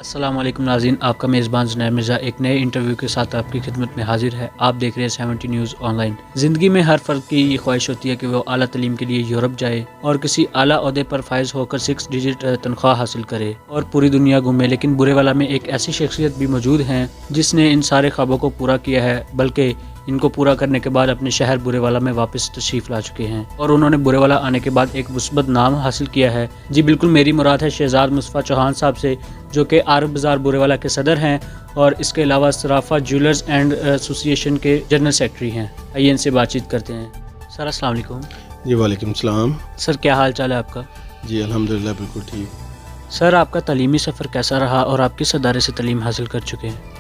السلام علیکم ناظرین، آپ کا میزبان زنید مرزا ایک نئے انٹرویو کے ساتھ آپ کی خدمت میں حاضر ہے۔ آپ دیکھ رہے ہیں 70 نیوز آن لائن۔ زندگی میں ہر فرد کی یہ خواہش ہوتی ہے کہ وہ اعلیٰ تعلیم کے لیے یورپ جائے اور کسی اعلیٰ عہدے پر فائز ہو کر 6 ڈیجٹ تنخواہ حاصل کرے اور پوری دنیا گھومے، لیکن برے والا میں ایک ایسی شخصیت بھی موجود ہیں جس نے ان سارے خوابوں کو پورا کیا ہے، بلکہ ان کو پورا کرنے کے بعد اپنے شہر برے والا میں واپس تشریف لا چکے ہیں اور انہوں نے برے والا آنے کے بعد ایک مثبت نام حاصل کیا ہے۔ جی بالکل، میری مراد ہے شہزاد مصطفیٰ چوہان صاحب سے، جو کہ عرب بازار برے والا کے صدر ہیں اور اس کے علاوہ صرافہ جیولرز اینڈ ایسوسی ایشن کے جنرل سیکرٹری ہیں۔ آئیے ان سے بات چیت کرتے ہیں۔ سر السلام علیکم۔ جی وعلیکم السلام۔ سر کیا حال چال ہے آپ کا؟ جی الحمدللہ بالکل ٹھیک۔ سر آپ کا تعلیمی سفر کیسا رہا اور آپ کس ادارے سے تعلیم حاصل کر چکے ہیں؟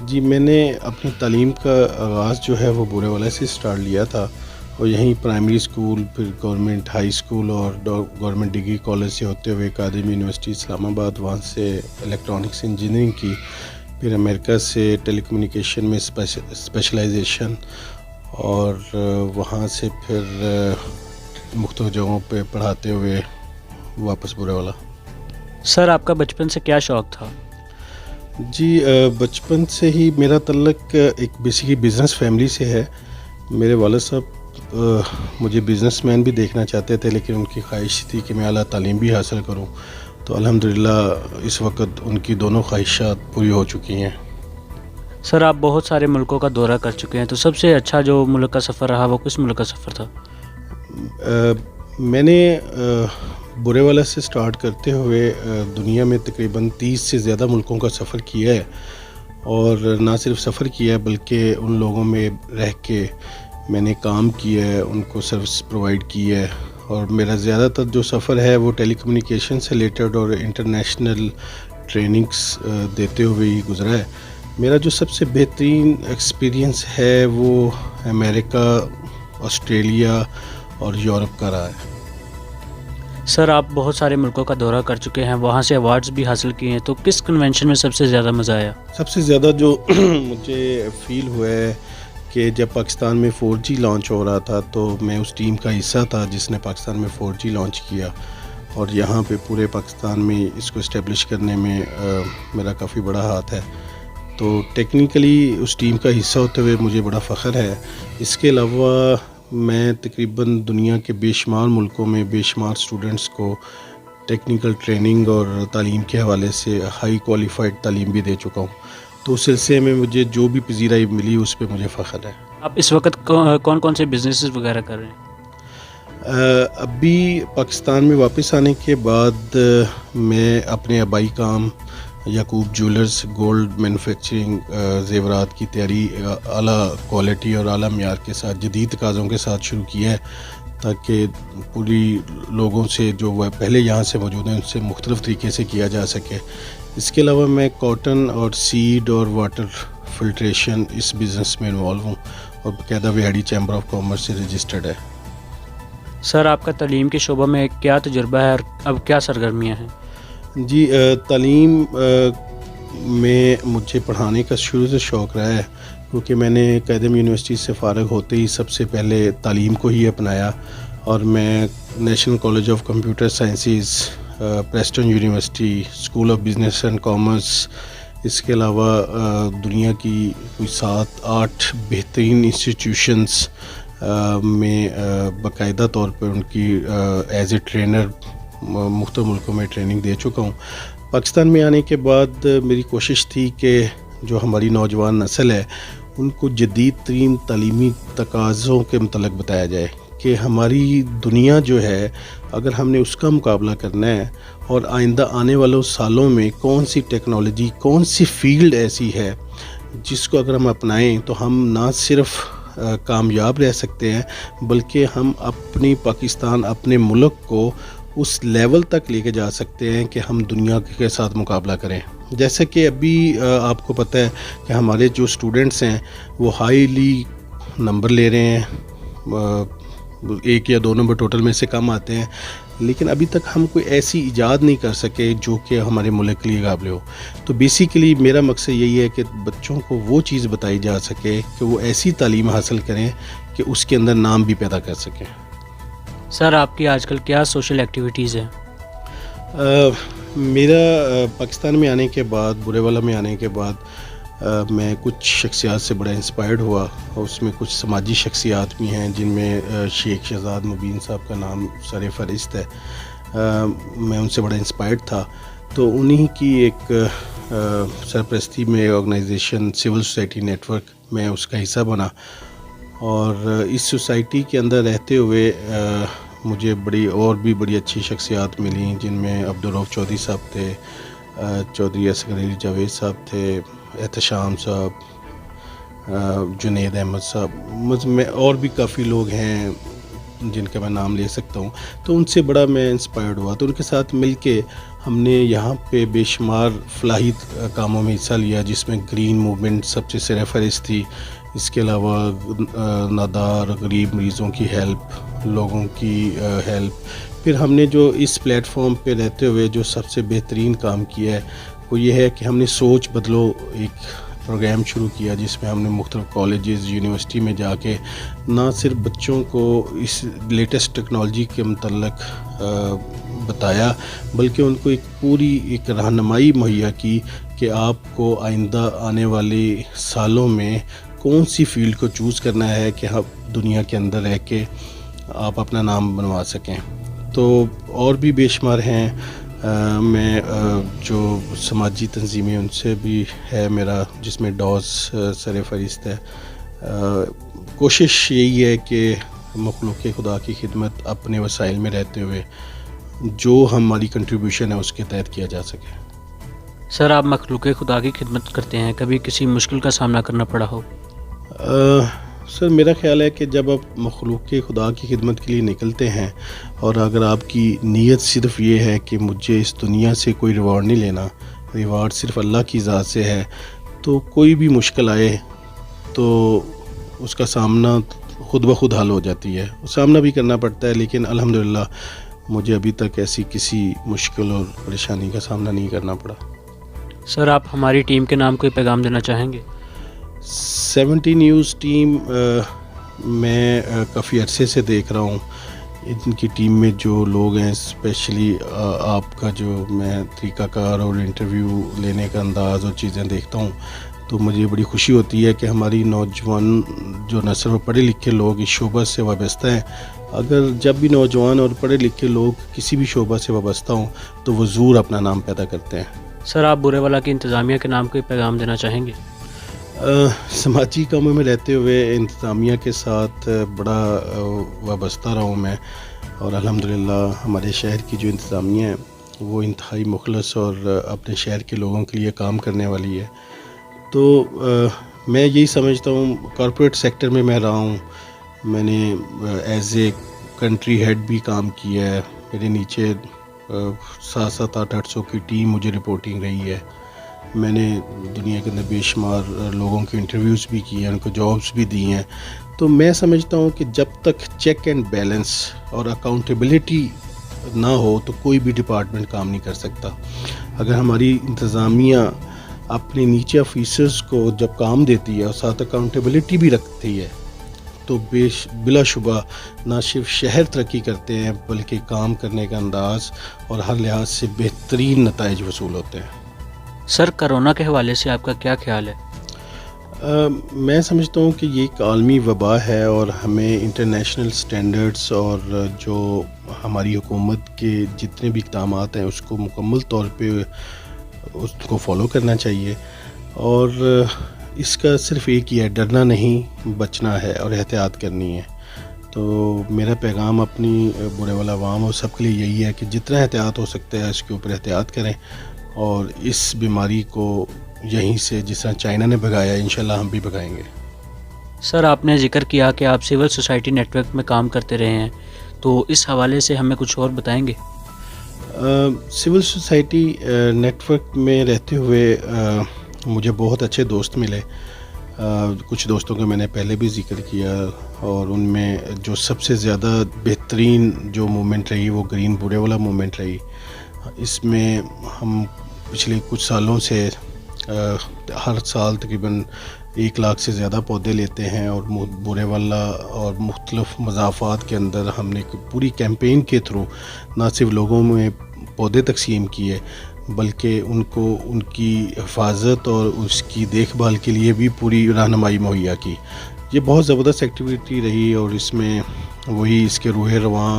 جی میں نے اپنی تعلیم کا آغاز جو ہے وہ برے والے سے سٹارٹ لیا تھا، اور یہیں پرائمری اسکول، پھر گورنمنٹ ہائی اسکول اور گورنمنٹ ڈگری کالج سے ہوتے ہوئے اکادمی یونیورسٹی اسلام آباد، وہاں سے الیکٹرانکس انجینئرنگ کی، پھر امریکہ سے ٹیلی کمیونیکیشن میں اسپیشلائزیشن، اور وہاں سے پھر مختلف جگہوں پہ پڑھاتے ہوئے واپس برے والا۔ سر آپ کا بچپن سے کیا شوق تھا؟ جی بچپن سے ہی میرا تعلق ایک بیسیکلی بزنس فیملی سے ہے۔ میرے والد صاحب مجھے بزنس مین بھی دیکھنا چاہتے تھے، لیکن ان کی خواہش تھی کہ میں اعلیٰ تعلیم بھی حاصل کروں، تو الحمدللہ اس وقت ان کی دونوں خواہشات پوری ہو چکی ہیں۔ سر آپ بہت سارے ملکوں کا دورہ کر چکے ہیں، تو سب سے اچھا جو ملک کا سفر رہا وہ کس ملک کا سفر تھا؟ میں نے برے والا سے سٹارٹ کرتے ہوئے دنیا میں تقریباً 30 سے زیادہ ملکوں کا سفر کیا ہے، اور نہ صرف سفر کیا ہے بلکہ ان لوگوں میں رہ کے میں نے کام کیا ہے، ان کو سروس پرووائڈ کی ہے، اور میرا زیادہ تر جو سفر ہے وہ ٹیلی کمیونیکیشن سے ریلیٹڈ اور انٹرنیشنل ٹریننگز دیتے ہوئے ہی گزرا ہے۔ میرا جو سب سے بہترین ایکسپیرینس ہے وہ امریکہ، آسٹریلیا اور یورپ کا رہا ہے۔ سر آپ بہت سارے ملکوں کا دورہ کر چکے ہیں، وہاں سے ایوارڈز بھی حاصل کیے ہیں، تو کس کنونشن میں سب سے زیادہ مزہ آیا؟ سب سے زیادہ جو مجھے فیل ہوا ہے کہ جب پاکستان میں 4G لانچ ہو رہا تھا تو میں اس ٹیم کا حصہ تھا جس نے پاکستان میں 4G لانچ کیا، اور یہاں پہ پورے پاکستان میں اس کو اسٹیبلش کرنے میں میرا کافی بڑا ہاتھ ہے، تو ٹیکنیکلی اس ٹیم کا حصہ ہوتے ہوئے مجھے بڑا فخر ہے۔ اس کے علاوہ میں تقریباً دنیا کے بے شمار ملکوں میں بے شمار اسٹوڈنٹس کو ٹیکنیکل ٹریننگ اور تعلیم کے حوالے سے ہائی کوالیفائڈ تعلیم بھی دے چکا ہوں، تو اس سلسلے میں مجھے جو بھی پذیرائی ملی اس پہ مجھے فخر ہے۔ آپ اس وقت کون کون سے بزنسز وغیرہ کر رہے ہیں؟ ابھی پاکستان میں واپس آنے کے بعد میں اپنے آبائی کام یعقوب جیولرز گولڈ مینوفیکچرنگ زیورات کی تیاری اعلیٰ کوالٹی اور اعلیٰ معیار کے ساتھ جدید تقاضوں کے ساتھ شروع کیا ہے، تاکہ پوری لوگوں سے جو وہ پہلے یہاں سے موجود ہیں ان سے مختلف طریقے سے کیا جا سکے۔ اس کے علاوہ میں کاٹن اور سیڈ اور واٹر فلٹریشن اس بزنس میں انوالو ہوں، اور باقاعدہ وہاڑی چیمبر آف کامرس سے رجسٹرڈ ہے۔ سر آپ کا تعلیم کے شعبہ میں کیا تجربہ ہے اور اب کیا سرگرمیاں ہیں؟ جی تعلیم میں مجھے پڑھانے کا شروع سے شوق رہا ہے، کیونکہ میں نے اکادمی یونیورسٹی سے فارغ ہوتے ہی سب سے پہلے تعلیم کو ہی اپنایا، اور میں national college of computer sciences, Preston university, school of business and commerce, اس کے علاوہ دنیا کی کوئی 7-8 بہترین انسٹیٹیوشنس میں باقاعدہ طور پر ان کی ایز اے ٹرینر مختلف ملکوں میں ٹریننگ دے چکا ہوں۔ پاکستان میں آنے کے بعد میری کوشش تھی کہ جو ہماری نوجوان نسل ہے ان کو جدید ترین تعلیمی تقاضوں کے متعلق بتایا جائے کہ ہماری دنیا جو ہے اگر ہم نے اس کا مقابلہ کرنا ہے، اور آئندہ آنے والوں سالوں میں کون سی ٹیکنالوجی، کون سی فیلڈ ایسی ہے جس کو اگر ہم اپنائیں تو ہم نہ صرف کامیاب رہ سکتے ہیں بلکہ ہم اپنی پاکستان، اپنے ملک کو اس لیول تک لے کے جا سکتے ہیں کہ ہم دنیا کے ساتھ مقابلہ کریں۔ جیسے کہ ابھی آپ کو پتہ ہے کہ ہمارے جو اسٹوڈنٹس ہیں وہ ہائیلی نمبر لے رہے ہیں، 1 یا 2 نمبر ٹوٹل میں سے کم آتے ہیں، لیکن ابھی تک ہم کوئی ایسی ایجاد نہیں کر سکے جو کہ ہمارے ملک کے لیے قابل ہو۔ تو بیسیکلی میرا مقصد یہی ہے کہ بچوں کو وہ چیز بتائی جا سکے کہ وہ ایسی تعلیم حاصل کریں کہ اس کے اندر نام بھی پیدا کر سکیں۔ سر آپ کی آج کل کیا سوشل ایکٹیویٹیز ہیں؟ میرا پاکستان میں آنے کے بعد، برے والا میں آنے کے بعد میں کچھ شخصیات سے بڑا انسپائرڈ ہوا، اور اس میں کچھ سماجی شخصیات بھی ہیں جن میں شیخ شہزاد مبین صاحب کا نام سر فہرست ہے۔ میں ان سے بڑا انسپائرڈ تھا، تو انہی کی ایک سرپرستی میں organisation civil society network میں اس کا حصہ بنا، اور اس سوسائٹی کے اندر رہتے ہوئے مجھے اور بھی بڑی اچھی شخصیات ملیں، جن میں عبدالرؤف چودھری صاحب تھے، چودھری اصغر علی جاوید صاحب تھے، احتشام صاحب، جنید احمد صاحب، میں اور بھی کافی لوگ ہیں جن کا میں نام لے سکتا ہوں۔ تو ان سے بڑا میں انسپائرڈ ہوا، تو ان کے ساتھ مل کے ہم نے یہاں پہ بے شمار فلاحی کاموں میں حصہ لیا، جس میں گرین موومنٹ سب سے سر فہرست تھی۔ اس کے علاوہ نادار غریب مریضوں کی ہیلپ، لوگوں کی ہیلپ۔ پھر ہم نے جو اس پلیٹ فارم پہ رہتے ہوئے جو سب سے بہترین کام کیا ہے وہ یہ ہے کہ ہم نے سوچ بدلو ایک پروگرام شروع کیا، جس میں ہم نے مختلف کالجز، یونیورسٹی میں جا کے نہ صرف بچوں کو اس لیٹسٹ ٹیکنالوجی کے متعلق بتایا، بلکہ ان کو ایک رہنمائی مہیا کی کہ آپ کو آئندہ آنے والے سالوں میں کون سی فیلڈ کو چوز کرنا ہے کہ آپ دنیا کے اندر رہ کے آپ اپنا نام بنوا سکیں۔ تو اور بھی بے شمار ہیں، میں جو سماجی تنظیمیں ان سے بھی ہے میرا، جس میں ڈاز سر فہرست ہے۔ کوشش یہی ہے کہ مخلوق خدا کی خدمت اپنے وسائل میں رہتے ہوئے جو ہماری کنٹریبیوشن ہے اس کے تحت کیا جا سکے۔ سر، آپ مخلوق خدا کی خدمت کرتے ہیں، کبھی کسی مشکل کا سامنا کرنا پڑا ہو؟ سر، میرا خیال ہے کہ جب آپ مخلوق خدا کی خدمت کے لیے نکلتے ہیں، اور اگر آپ کی نیت صرف یہ ہے کہ مجھے اس دنیا سے کوئی ریوارڈ نہیں لینا، ریوارڈ صرف اللہ کی ذات سے ہے، تو کوئی بھی مشکل آئے تو اس کا سامنا خود بخود حل ہو جاتی ہے۔ سامنا بھی کرنا پڑتا ہے، لیکن الحمدللہ مجھے ابھی تک ایسی کسی مشکل اور پریشانی کا سامنا نہیں کرنا پڑا۔ سر، آپ ہماری ٹیم کے نام کوئی پیغام دینا چاہیں گے؟ 70 نیوز ٹیم میں کافی عرصے سے دیکھ رہا ہوں، ان کی ٹیم میں جو لوگ ہیں، اسپیشلی آپ کا جو میں طریقہ کار اور انٹرویو لینے کا انداز اور چیزیں دیکھتا ہوں، تو مجھے بڑی خوشی ہوتی ہے کہ ہماری نوجوان جو نسل و پڑھے لکھے لوگ اس شعبہ سے وابستہ ہیں۔ اگر جب بھی نوجوان اور پڑھے لکھے لوگ کسی بھی شعبہ سے وابستہ ہوں تو وہ ضرور اپنا نام پیدا کرتے ہیں۔ سر، آپ برے والا کی انتظامیہ کے نام کوئی پیغام دینا چاہیں گے؟ سماجی کاموں میں رہتے ہوئے انتظامیہ کے ساتھ بڑا وابستہ رہا ہوں میں، اور الحمدللہ ہمارے شہر کی جو انتظامیہ ہے وہ انتہائی مخلص اور اپنے شہر کے لوگوں کے لیے کام کرنے والی ہے۔ تو میں یہی سمجھتا ہوں، کارپوریٹ سیکٹر میں رہا ہوں، میں نے ایز اے کنٹری ہیڈ بھی کام کیا ہے، میرے نیچے 700-800 کی ٹیم مجھے رپورٹنگ رہی ہے۔ میں نے دنیا کے اندر بے شمار لوگوں کے انٹرویوز بھی کیے ہیں، ان کو جابس بھی دی ہیں۔ تو میں سمجھتا ہوں کہ جب تک چیک اینڈ بیلنس اور اکاؤنٹیبلٹی نہ ہو تو کوئی بھی ڈپارٹمنٹ کام نہیں کر سکتا۔ اگر ہماری انتظامیہ اپنے نیچے آفیسرز کو جب کام دیتی ہے اور ساتھ اکاؤنٹیبلٹی بھی رکھتی ہے تو بلا شبہ نہ صرف شہر ترقی کرتے ہیں بلکہ کام کرنے کا انداز اور ہر لحاظ سے بہترین نتائج وصول ہوتے ہیں۔ سر، کرونا کے حوالے سے آپ کا کیا خیال ہے؟ میں سمجھتا ہوں کہ یہ ایک عالمی وبا ہے، اور ہمیں انٹرنیشنل سٹینڈرڈز اور جو ہماری حکومت کے جتنے بھی اقدامات ہیں اس کو مکمل طور پہ اس کو فالو کرنا چاہیے، اور اس کا صرف ایک ہی ہے، ڈرنا نہیں، بچنا ہے اور احتیاط کرنی ہے۔ تو میرا پیغام اپنی برے والا عوام اور سب کے لیے یہی ہے کہ جتنا احتیاط ہو سکتا ہے اس کے اوپر احتیاط کریں، اور اس بیماری کو یہیں سے جس طرح چائنا نے بھگایا انشاءاللہ ہم بھی بھگائیں گے۔ سر، آپ نے ذکر کیا کہ آپ سول سوسائٹی نیٹ ورک میں کام کرتے رہے ہیں، تو اس حوالے سے ہمیں کچھ اور بتائیں گے؟ سول سوسائٹی نیٹ ورک میں رہتے ہوئے مجھے بہت اچھے دوست ملے۔ کچھ دوستوں کا میں نے پہلے بھی ذکر کیا، اور ان میں جو سب سے زیادہ بہترین جو موومنٹ رہی وہ گرین برے والا موومنٹ رہی۔ اس میں ہم پچھلے کچھ سالوں سے ہر سال تقریباً 1 لاکھ سے زیادہ پودے لیتے ہیں، اور برے والا اور مختلف مضافات کے اندر ہم نے پوری کیمپین کے تھرو نہ صرف لوگوں میں پودے تقسیم کیے، بلکہ ان کو ان کی حفاظت اور اس کی دیکھ بھال کے لیے بھی پوری رہنمائی مہیا کی۔ یہ بہت زبردست ایکٹیویٹی رہی، اور اس میں وہی اس کے روح رواں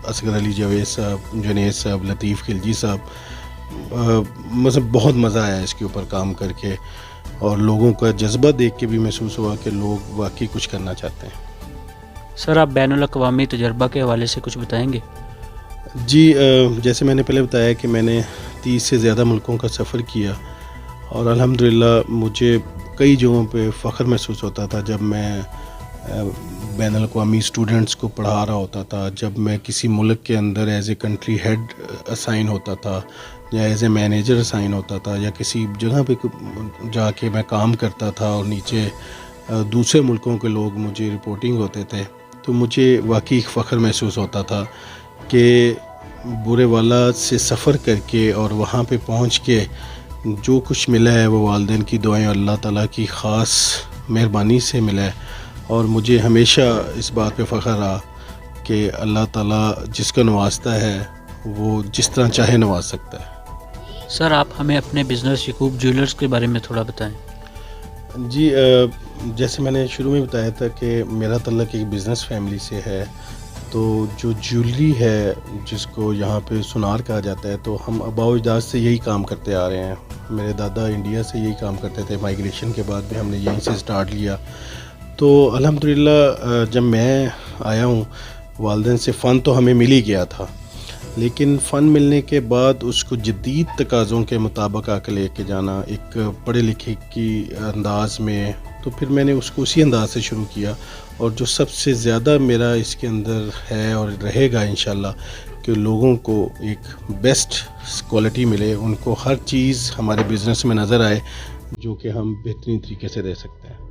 اصغر علی جاوید صاحب، جنید صاحب، لطیف خلجی صاحب، مطلب بہت مزہ آیا اس کے اوپر کام کر کے، اور لوگوں کا جذبہ دیکھ کے بھی محسوس ہوا کہ لوگ واقعی کچھ کرنا چاہتے ہیں۔ سر آپ بین الاقوامی تجربہ کے حوالے سے کچھ بتائیں گے؟ جی، جیسے میں نے پہلے بتایا کہ میں نے 30 سے زیادہ ملکوں کا سفر کیا، اور الحمدللہ مجھے کئی جگہوں پہ فخر محسوس ہوتا تھا جب میں بین الاقوامی اسٹوڈنٹس کو پڑھا رہا ہوتا تھا، جب میں کسی ملک کے اندر as a country head assign ہوتا تھا، یا ایز اے مینیجر اسائن ہوتا تھا، یا کسی جگہ پہ جا کے میں کام کرتا تھا اور نیچے دوسرے ملکوں کے لوگ مجھے رپورٹنگ ہوتے تھے، تو مجھے واقعی فخر محسوس ہوتا تھا کہ بورے والا سے سفر کر کے اور وہاں پہ پہنچ کے جو کچھ ملا ہے وہ والدین کی دعائیں اور اللہ تعالیٰ کی خاص مہربانی سے ملا ہے، اور مجھے ہمیشہ اس بات پہ فخر رہا کہ اللہ تعالیٰ جس کو نوازتا ہے وہ جس طرح چاہے نواز سکتا ہے۔ سر آپ ہمیں اپنے بزنس یعقوب جیولرز کے بارے میں تھوڑا بتائیں۔ جی، جیسے میں نے شروع میں بتایا تھا کہ میرا تعلق ایک بزنس فیملی سے ہے، تو جو جیولری ہے جس کو یہاں پہ سونار کہا جاتا ہے، تو ہم آباء و اجداد سے یہی کام کرتے آ رہے ہیں۔ میرے دادا انڈیا سے یہی کام کرتے تھے، مائیگریشن کے بعد بھی ہم نے یہیں سے سٹارٹ لیا۔ تو الحمدللہ جب میں آیا ہوں، والدین سے فن تو ہمیں مل ہی گیا تھا، لیکن فن ملنے کے بعد اس کو جدید تقاضوں کے مطابق آ کے لے کے جانا ایک پڑھے لکھے کی انداز میں، تو پھر میں نے اس کو اسی انداز سے شروع کیا، اور جو سب سے زیادہ میرا اس کے اندر ہے اور رہے گا انشاءاللہ کہ لوگوں کو ایک بیسٹ کوالٹی ملے، ان کو ہر چیز ہمارے بزنس میں نظر آئے جو کہ ہم بہترین طریقے سے دے سکتے ہیں۔